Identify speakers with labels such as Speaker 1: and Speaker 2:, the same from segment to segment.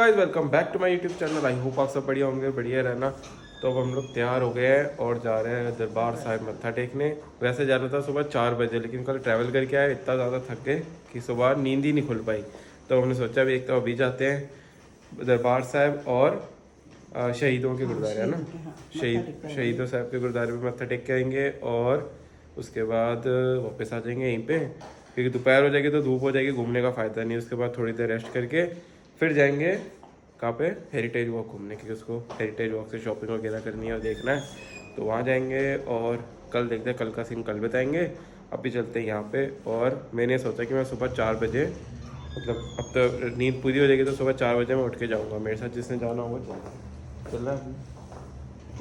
Speaker 1: Guys, welcome back to my YouTube channel. I hope आप सब बढ़िया होंगे, बढ़िया रहना। तो अब हम लोग तैयार हो गए हैं और जा रहे हैं दरबार साहिब मत्था टेकने। वैसे जाना था सुबह 4 बजे, लेकिन कल ट्रैवल करके आए, इतना ज़्यादा थक गए कि सुबह नींद ही नहीं खुल पाई। तो हमने सोचा भी एक तो अभी जाते हैं दरबार साहिब और शहीदों के गुरुद्वारे है ना, शहीदों साहब के गुरुद्वारे में मत्था टेक के आएंगे और उसके बाद वापस आ जाएंगे यहीं पे, क्योंकि दोपहर हो जाएगी तो धूप हो जाएगी, घूमने का फ़ायदा नहीं। उसके बाद थोड़ी देर रेस्ट करके फिर जाएंगे कहाँ पे, हेरिटेज वॉक घूमने, क्योंकि उसको हेरिटेज वॉक से शॉपिंग वगैरह करनी है और देखना है, तो वहाँ जाएंगे। और कल देखते हैं, कल का सीन कल बताएंगे। अभी चलते हैं यहाँ पे। और मैंने सोचा कि मैं सुबह 4 बजे, मतलब अब तो नींद पूरी हो जाएगी तो सुबह 4 बजे मैं उठ के जाऊँगा। मेरे साथ जिसने जाना होगा चलना है।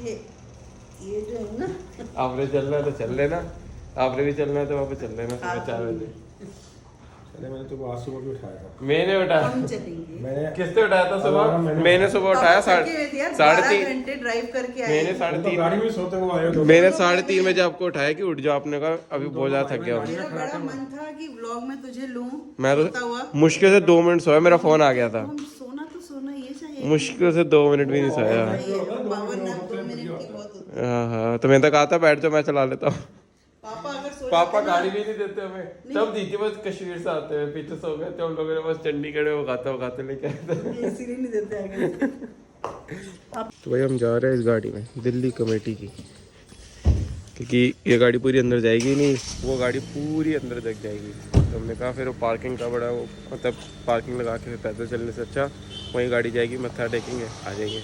Speaker 2: ये जो है ना,
Speaker 1: आपने चलना है तो चल लेना, आपने भी चलना है तो वहाँ पे चल लेना सुबह 4 बजे।
Speaker 3: मैंने तो आज सुबह भी उठाया था।
Speaker 1: मैंने उठाया,
Speaker 2: हम चलेंगे।
Speaker 3: मैंने
Speaker 1: किसने उठाया था सुबह? मैंने सुबह उठाया 3:30
Speaker 2: घंटे ड्राइव करके आए।
Speaker 1: मैंने
Speaker 3: तो
Speaker 1: 3:30
Speaker 3: गाड़ी में सोते हुए आए हो।
Speaker 1: मैंने 3:30 बजे आपको उठाया कि उठ जाओ। आपने कहा अभी बहुत ज्यादा थक गया हूँ।
Speaker 2: मेरा बड़ा मन था कि व्लॉग में तुझे लूं।
Speaker 1: मैं
Speaker 2: सोता हुआ।
Speaker 1: तो मुश्किल से 2 मिनट सोया, मेरा फोन आ गया था।
Speaker 2: हम सोना तो सोना ये चाहिए।
Speaker 1: मुश्किल से 2 मिनट भी नहीं सोया।
Speaker 2: पावर नैप 2 मिनट की बहुत होती है।
Speaker 1: हाँ, तो मैंने तो कहा था बैठ जाओ, मैं चला लेता हूँ।
Speaker 2: पापा अगर सो
Speaker 1: पापा
Speaker 2: जाते ना-
Speaker 1: गाड़ी भी नहीं देते हमें। तब दी थी बस कश्मीर से आते हुए, पीछे सो गए थे हम लोगों ने, बस चंडीगढ़ में उगाते लेके आए थे।
Speaker 2: इसीलिए नहीं देते आगे।
Speaker 1: तो भाई हम जा रहे हैं इस गाड़ी में, दिल्ली कमेटी की, क्योंकि ये गाड़ी पूरी अंदर जाएगी नहीं, वो गाड़ी पूरी अंदर तक जाएगी। तो हमने कहा फिर वो पार्किंग का बड़ा वो, मतलब पार्किंग लगा के पैदल चलने से अच्छा वहीं गाड़ी जाएगी, मत्था टेकेंगे आ जाएंगे।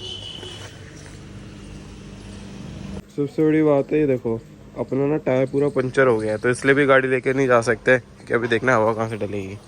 Speaker 1: सबसे बड़ी बात है ये देखो, अपना ना टायर पूरा पंचर हो गया है, तो इसलिए भी गाड़ी लेके नहीं जा सकते कि अभी देखना हवा कहाँ से डलेगी।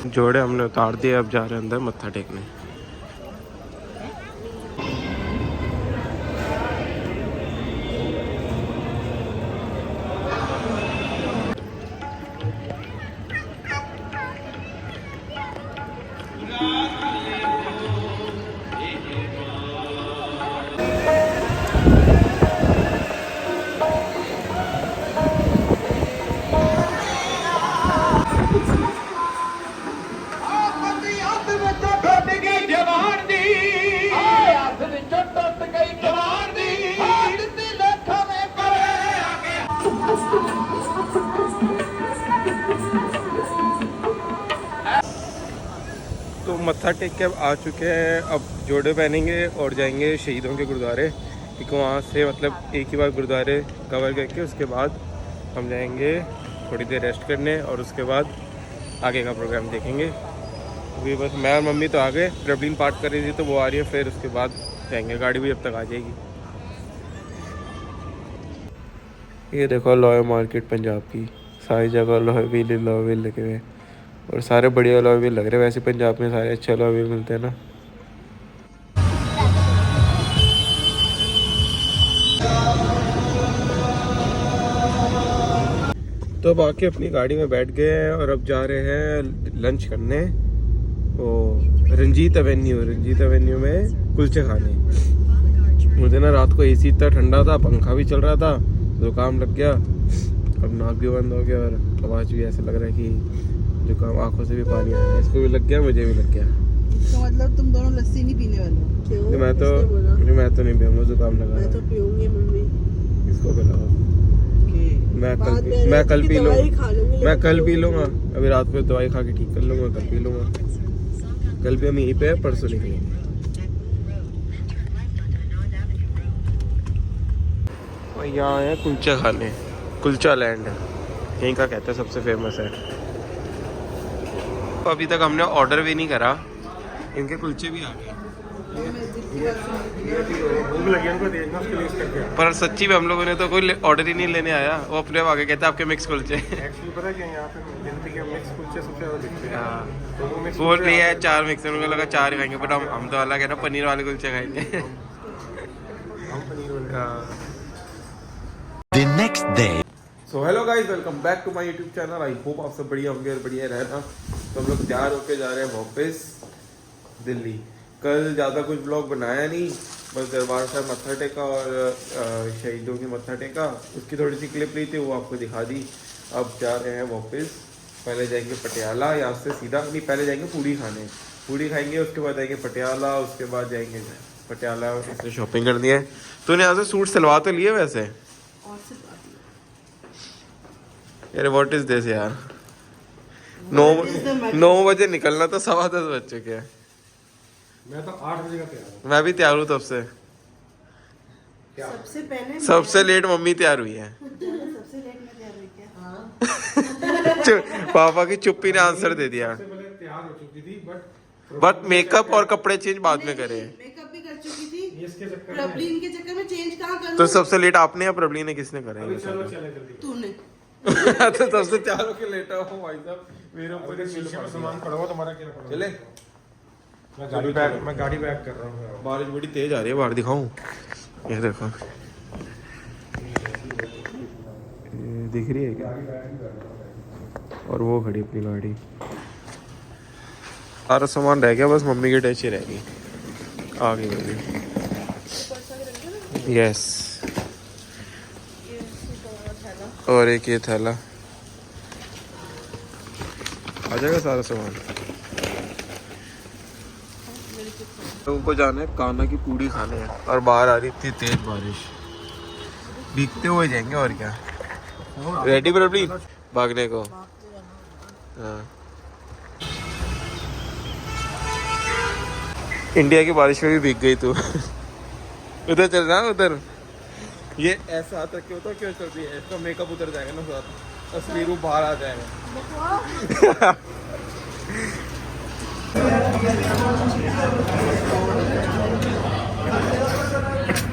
Speaker 1: जोड़े हमने उतार दिए, अब जा रहे हैं अंदर मत्था टेकने। तो मत्था टेक के अब आ चुके हैं, अब जोड़े पहनेंगे और जाएंगे शहीदों के गुरुद्वारे, क्योंकि वहाँ से मतलब एक ही बार गुरुद्वारे कवर करके उसके बाद हम जाएंगे थोड़ी देर रेस्ट करने और उसके बाद आगे का प्रोग्राम देखेंगे। अभी बस मैं और मम्मी तो आ गए, प्रवीण पाठ कर रही थी तो वो आ रही है, फिर उसके बाद जाएंगे, गाड़ी भी अब तक आ जाएगी। ये देखो लॉय मार्केट पंजाब की, सारी जगह लॉय व्हील लगे हुए, और सारे बढ़िया अलॉय व्हील लग रहे हैं। वैसे पंजाब में सारे अच्छे अलॉय व्हील मिलते हैं ना। तो अब आके अपनी गाड़ी में बैठ गए हैं और अब जा रहे हैं लंच करने, वो रंजीत एवेन्यू में कुलचे खाने। मुझे ना रात को एसी इतना ठंडा था, पंखा भी चल रहा था, जुकाम लग गया, अब नाक भी बंद हो गया और आवाज़ भी ऐसा लग रहा है कि जुकाम, आंखों से भी पानी आ रहा है। इसको भी लग गया, मुझे भी लग गया।
Speaker 2: तो मतलब तुम दोनों लस्सी नहीं पीने वाले हो? क्यों?
Speaker 1: मैं तो नहीं पीऊँगा, जुकाम लगा।
Speaker 2: मैं तो पीऊंगी मम्मी।
Speaker 1: इसको पिलाओ। मैं कल पी लूँगा, अभी रात को दवाई खा के ठीक कर लूँगा, कल पी लूँगा। कल भी हम यहीं पे परसों निकलेंगे। और यहाँ है कुलचा खाने, कुलचा लैंड है, यहीं का कहते हैं सबसे फेमस है। तो अभी तक हमने ऑर्डर भी नहीं करा, इनके कुलचे भी आ गए।
Speaker 3: भूख लगी उनको देखना, उसके लिए इसका क्या
Speaker 1: पर सच्ची में हम लोगों ने तो कोई ऑर्डर ही नहीं लेने आया, वो अपने आगे कहते हैं आपके मिक्स कुलचे।
Speaker 3: एक्चुअली पता है क्या, यहाँ पे गिनती के मिक्स कुलचे सबसे ज़्यादा दिखते हैं।
Speaker 1: हाँ,
Speaker 3: तो वो मिक्स
Speaker 1: बोल रही है 4 मिक्स, उनको लगा 4 ही खाएंगे, बट हम तो अलग है ना, पनीर वाले कुलचे खाएंगे।
Speaker 3: हम पनीर वाले।
Speaker 1: हाँ।
Speaker 4: The next day.
Speaker 1: So hello guys, welcome back to my YouTube channel. I hope आप सब बढ़िया होंगे और बढ़िया रहना। तो हम लोग तैयार होके जा रहे हैं वापस दिल्ली। कल ज़्यादा कुछ ब्लॉग बनाया नहीं, बस दरबार साहब मत्था टेका और शहीदों की मत्था टेका, उसकी थोड़ी सी क्लिप ली थी, वो आपको दिखा दी। अब जा रहे हैं वापस। पहले जाएंगे पटियाला, यहाँ से सीधा नहीं, पहले जाएंगे पूड़ी खाने, पूड़ी खाएंगे, उसके बाद जाएंगे पटियाला, उसके बाद जाएंगे पटियाला से शॉपिंग करनी है। तूने यहाँ से सूट सिलवा तो लिए वैसे?
Speaker 2: और सिर्फ आती है।
Speaker 1: यार व्हाट इज दिस यार।
Speaker 2: What is the matter?
Speaker 1: 9 बजे निकलना तो 10:15 बज चुके हैं।
Speaker 3: मैं तो 8 बजे का तैयार हूँ।
Speaker 1: मैं भी तैयार हूँ तब से।
Speaker 2: सबसे पहले
Speaker 1: सबसे लेट मम्मी तैयार हुई है।
Speaker 2: सबसे लेट में तैयार हुई क्या?
Speaker 1: पापा की चुप्पी ने आंसर दे दिया।
Speaker 3: सबसे पहले तैयार हो चुकी थी
Speaker 1: बट मेकअप और कपड़े चेंज बाद में करे।
Speaker 2: मेकअप भी कर चुकी थी।
Speaker 3: इसके चक्कर में
Speaker 2: प्रबलीन के चक्कर में चेंज कहाँ करूँ?
Speaker 1: तो सबसे लेट आपने या प्रबली ने, किसने करा
Speaker 3: अभी
Speaker 1: ये
Speaker 3: चलो
Speaker 1: सारा?
Speaker 3: चले जल्दी।
Speaker 2: तूने।
Speaker 1: तो सबसे तैयार होके लेटा हूँ भाई साहब, मेरे ऊपर ही
Speaker 3: शीशे में सामान पड़ा हुआ, तुम्हारा क्या पड़ा?
Speaker 1: चले।
Speaker 3: मैं गाड़ी बैक कर रहा हूँ।
Speaker 1: बारिश बड़ी तेज आ रही है, बाहर दिखाऊं? ये देखो, ये दिख रही है क्या? और वो खड़ी अपनी गाड़ी। सारा सामान रह गया, बस मम्मी की टच ही रह गई। आ गई मम्मी। यस, और एक ये थैला आ जाएगा सारा सामान। लोगों को जाना है कान्हा की पूड़ी खाने हैं, और बाहर आ रही थी तेज बारिश। भीगते हुए जाएंगे और क्या। रेडी प्रॉब्ली भागने को? हाँ। इंडिया की बारिश में भी भीग गई तू। उधर चल रहा है, उधर ये ऐसा हाथ रखे होता क्यों चल रही है? इसका मेकअप उतर जाएगा ना, साथ असली रूप बाहर आ जाएगा।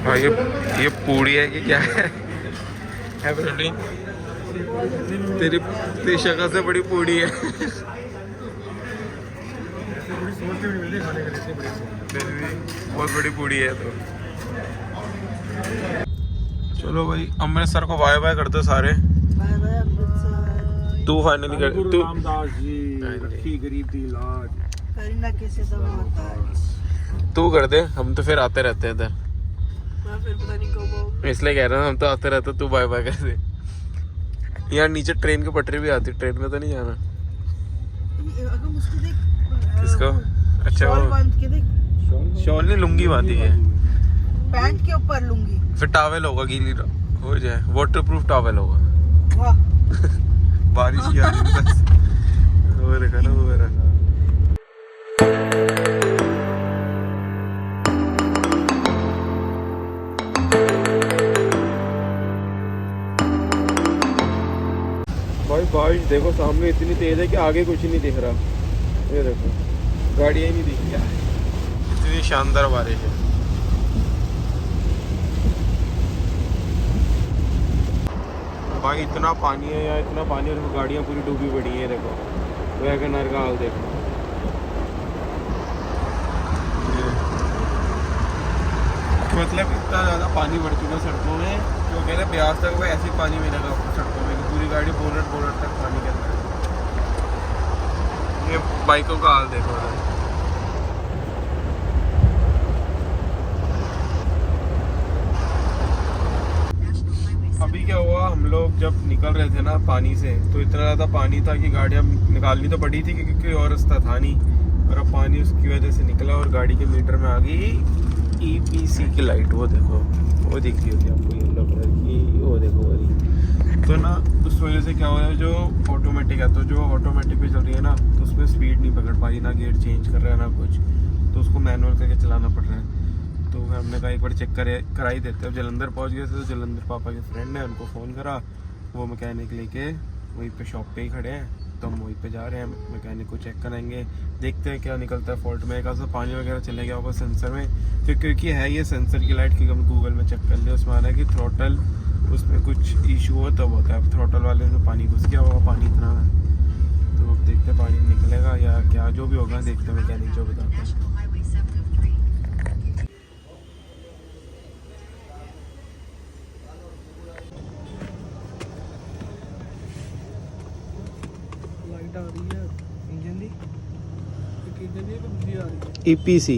Speaker 1: हाँ, ये पूड़ी है कि क्या है? प्रॉब्ली तेरी शक्ल से बड़ी पूड़ी है। बहुत बड़ी पूड़ी है। तो चलो भाई, अमृतसर को बाय बाय कर दो सारे।
Speaker 2: Bye bye Amritsar.
Speaker 1: तू फाइनली कर,
Speaker 3: गुरु
Speaker 1: तू
Speaker 3: रामदास जी रखी गरीब दी लाज।
Speaker 2: करीना किसे तो होता
Speaker 1: तू कर दे, हम तो फिर आते रहते हैं इधर,
Speaker 2: मैं फिर पता नहीं कब आऊँ।
Speaker 1: इसलिए कह रहा हूँ हम तो आते रहते, तू बाय बाय कर दे। यार नीचे ट्रेन की पटरी भी आती, ट्रेन में तो नहीं जाना।
Speaker 2: अगर मुझको देख।
Speaker 1: किसको? अच्छा,
Speaker 2: शॉल
Speaker 1: वो
Speaker 2: बांध के देख।
Speaker 1: शॉल नहीं, लुंगी बांधी है।
Speaker 2: पैंट के ऊपर लूंगी।
Speaker 1: फिर टॉवेल होगा, गीली हो जाए, वाटर प्रूफ टॉवेल होगा।
Speaker 2: वाह।
Speaker 1: बारिश की आ रही है बस। वो रखा ना, वो रखा। भाई बारिश देखो सामने इतनी तेज है कि आगे कुछ नहीं दिख रहा। ये देखो, गाड़ियाँ ही नहीं दिख रही। इतनी शानदार बारिश है। भाई इतना पानी है यार, इतना पानी, और गाड़ियाँ पूरी डूबी पड़ी हैं। देखो वैगनर का हाल देखो। मतलब इतना ज़्यादा पानी बढ़ चुका सड़कों में, जो कह रहे ब्यास तक वो ऐसे ही पानी मिलेगा सड़कों में, पूरी गाड़ी बोनट तक पानी के अंदर। ये बाइकों का हाल देखो। अभी क्या हुआ, हम लोग जब निकल रहे थे ना पानी से, तो इतना ज़्यादा पानी था कि गाड़ियाँ निकालनी तो पड़ी थी, क्योंकि कोई और रास्ता था नहीं। और अब पानी उसकी वजह से निकला और गाड़ी के मीटर में आ गई EPC की लाइट। वो देखो, वो दिख रही होती है आपको येलो कलर की, वो देखो वाली। तो ना उस वजह से क्या हो रहा है, जो ऑटोमेटिक है, तो जो ऑटोमेटिक पे चल रही है ना, तो उसमें स्पीड नहीं पकड़ पा रही, ना गेयर चेंज कर रहा है ना कुछ, तो उसको मैनुअल करके चलाना पड़ रहा है। तो हमने कहा एक बार चेक करा ही देते हैं। जलंधर पहुँच गए थे, तो जलंधर पापा के फ्रेंड है, उनको फ़ोन करा, वो मैकेनिक लेके वहीं पे शॉप पे ही खड़े हैं। तो हम वहीं पे जा रहे हैं, मैकेनिक को चेक कराएंगे, देखते हैं क्या निकलता है फॉल्ट में। एक आधा पानी वगैरह चले गया होगा सेंसर में, क्योंकि है ये सेंसर की लाइट, क्योंकि हम गूगल में चेक कर लिया, उसमें आ रहा है कि थ्रोटल उसमें कुछ इशू हो तब होता है। थ्रोटल वाले में पानी घुस गया होगा, पानी इतना है। तो अब देखते हैं पानी निकलेगा या क्या, जो भी होगा देखते हैं, मैकेनिक जो बताता है।
Speaker 3: लाइट आ रही है इंजन दी एक इंजन दी दूसरी आ रही है
Speaker 1: EPC।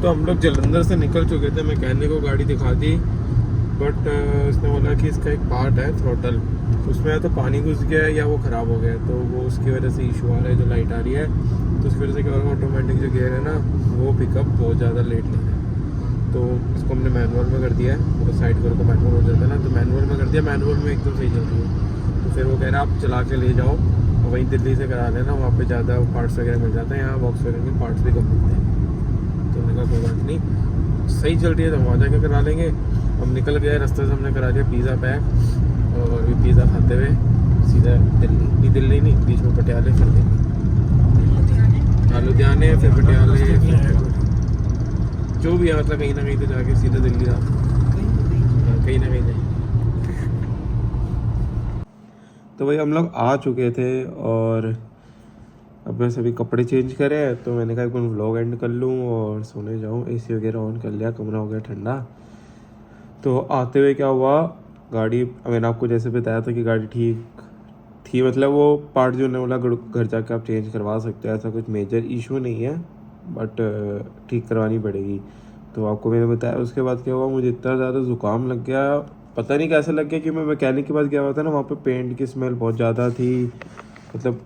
Speaker 1: तो हम लोग जलंधर से निकल चुके थे, मैकेनिक को गाड़ी दिखा दी, बट उसने बोला कि इसका एक पार्ट है थ्रोटल, उसमें या तो पानी घुस गया है या वो ख़राब हो गया है, तो वो उसकी वजह से इशू आ रहा है, जो लाइट आ रही है। तो उसकी वजह से क्या होगा, ऑटोमेटिक जो गियर है ना वो पिकअप बहुत ज़्यादा लेट ले रहा है। तो इसको हमने मैनुअल में कर दिया है, मतलब साइड करो तो मैनुअल हो जाता है ना, तो मैनुअल में कर दिया। मैनुअल में एकदम सही चल रही है। तो फिर वो कह रहा है आप चला के ले जाओ और वहीं दिल्ली से करा लेना, वहाँ पे ज़्यादा पार्ट्स वगैरह मिल जाते हैं, यहाँ वॉक्सवैगन के पार्ट्स भी कम मिलते हैं। तो मैंने कहा कोई बात नहीं, सही चल रही है तो वहाँ जाके करा लेंगे। हम निकल गए, रास्ते से हमने करा दिया पिज़्ज़ा पैक, और भी पिज़्ज़ा खाते हुए सीधा दिल्ली नहीं, बीच में पटियाले, फिर दिल्ली, लुधियाने, फिर पटियाले, फिर जो भी है, मतलब कहीं ना कहीं तो जाके सीधा दिल्ली आ, कहीं ना कहीं नहीं। तो भाई हम लोग आ चुके थे और अब मैं सभी कपड़े चेंज करे हैं, तो मैंने कहा कि व्लॉग एंड कर लूँ और सोने जाऊँ। AC वगैरह ऑन कर लिया, कमरा हो गया ठंडा। तो आते हुए क्या हुआ, गाड़ी मैंने आपको जैसे बताया था कि गाड़ी ठीक थी, मतलब वो पार्ट जो उन्होंने बोला घर जाके आप चेंज करवा सकते हैं, ऐसा कुछ मेजर इशू नहीं है, बट ठीक करवानी पड़ेगी। तो आपको मैंने बताया। उसके बाद क्या हुआ, मुझे इतना ज़्यादा ज़ुकाम लग गया, पता नहीं कैसे लग गया कि मैं मैकेनिक के पास गया हुआ था ना, वहाँ पे पेंट की स्मेल बहुत ज़्यादा थी, मतलब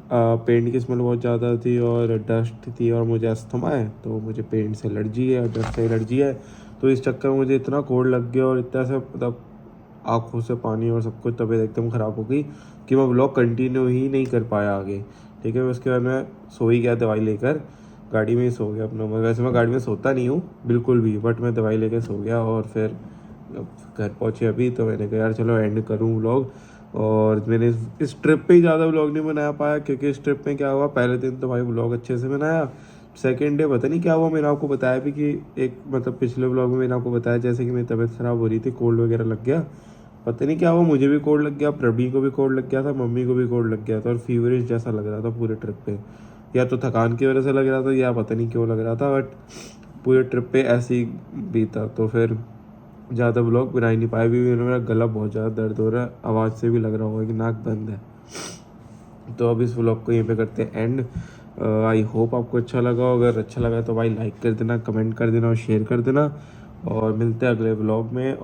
Speaker 1: पेंट की स्मेल बहुत ज़्यादा थी और डस्ट थी, और मुझे अस्थमा है, तो मुझे पेंट से एलर्जी है, डस्ट से एलर्जी है। तो इस चक्कर में मुझे इतना कोल्ड लग गया और इतना सा मतलब आँखों से पानी और सब कुछ, तबीयत एकदम ख़राब हो गई कि मैं व्लॉग कंटिन्यू ही नहीं कर पाया आगे। ठीक है, उसके बाद मैं सो ही गया, दवाई लेकर गाड़ी में ही सो गया अपना। वैसे मैं गाड़ी में सोता नहीं हूँ बिल्कुल भी, बट मैं दवाई लेकर सो गया। और फिर घर पहुँचे अभी, तो मैंने कहा यार चलो एंड करूँ व्लॉग। और मैंने इस ट्रिप पे ही ज़्यादा व्लॉग नहीं बना पाया, क्योंकि इस ट्रिप में क्या हुआ, पहले दिन तो भाई व्लॉग अच्छे से बनाया, सेकेंड डे पता नहीं क्या हुआ, मैंने आपको बताया भी कि एक मतलब पिछले व्लॉग में मैंने आपको बताया जैसे कि मेरी तबीयत ख़राब हो रही थी, कोल्ड वगैरह लग गया, पता नहीं क्या हुआ, मुझे भी कोल्ड लग गया, प्रबी को भी कोल्ड लग गया था, मम्मी को भी कोल्ड लग गया था, और फीवरिश जैसा लग रहा था पूरे ट्रिप पे। या तो थकान की वजह से लग रहा था या पता नहीं क्यों लग रहा था, बट पूरे ट्रिप पे ऐसे ही बीता। तो फिर ज़्यादा व्लॉग बना ही नहीं पाया भी, मेरा गला बहुत ज़्यादा दर्द हो रहा है, आवाज़ से भी लग रहा होगा कि नाक बंद है। तो अब इस व्लॉग को यहीं पे करते हैं एंड। आई होप आपको अच्छा लगा, अगर अच्छा लगा तो भाई लाइक कर देना, कमेंट कर देना और शेयर कर देना, और मिलते हैं अगले व्लॉग में।